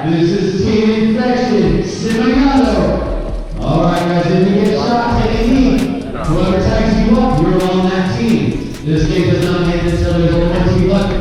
This is Team Infection, Simoniano. Alright guys, if you get shot, take a knee. Whoever tags you up, you're on that team. This game does not end until there's only one team left.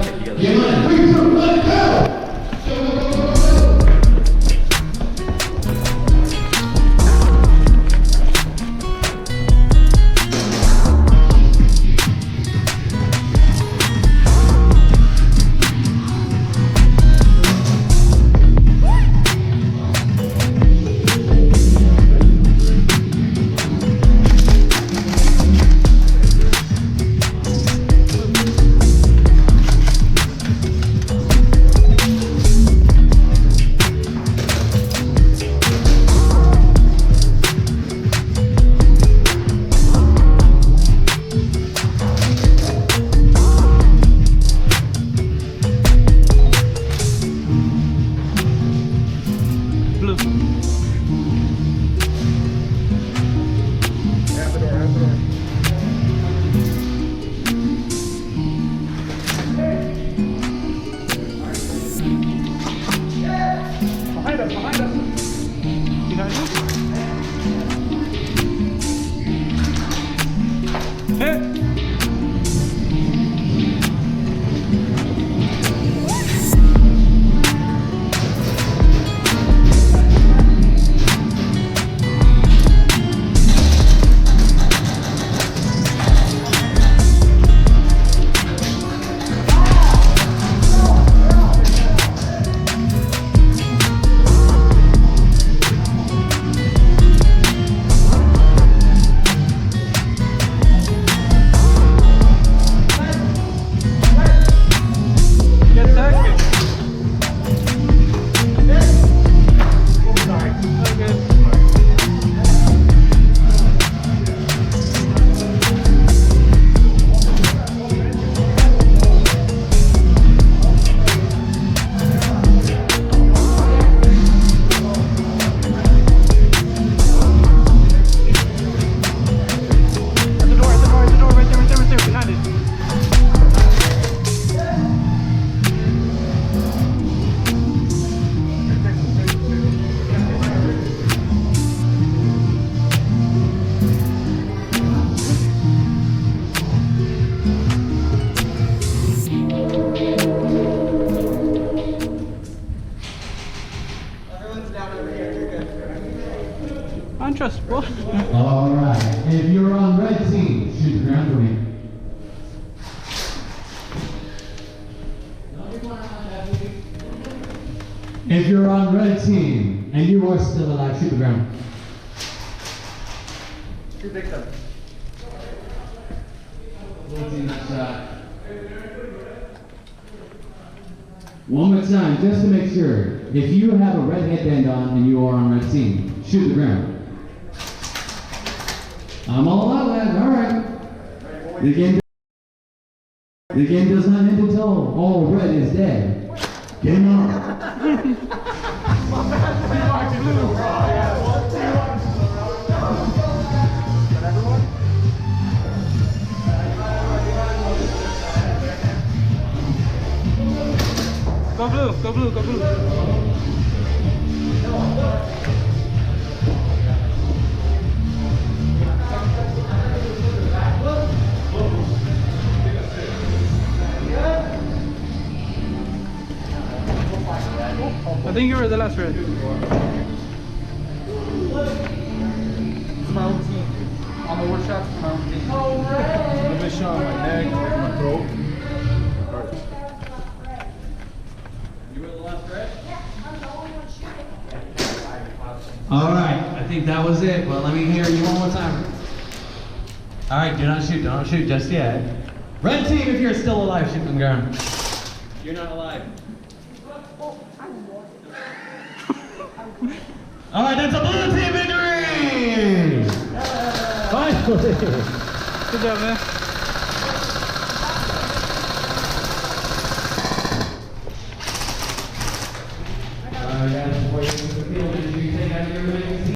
Get on 3, 2, 1, go! Go, go, go, go, go, go! Untrustable. Alright, if you're on red team, shoot the ground for me. If you're on red team and you are still alive, shoot the ground. Shoot victim. Blue team shot. One more time, just to make sure. If you have a red headband on and you are on red team, shoot the ground. I'm all out, lads. All right. The game does not end until all red is dead. Game on. Go blue, go blue, go blue. I think you were the last red. It's my own team. On the workshop, it's my own team. Oh, red! Let me show on my neck, my throat. You were the last red? Yeah, I'm the only one shooting. All right. I think that was it. But let me hear you one more time. All right. Do not shoot just yet. Red team, if you're still alive, shoot on the ground. You're not alive. All right, that's a blue team victory! Finally! Good job, man.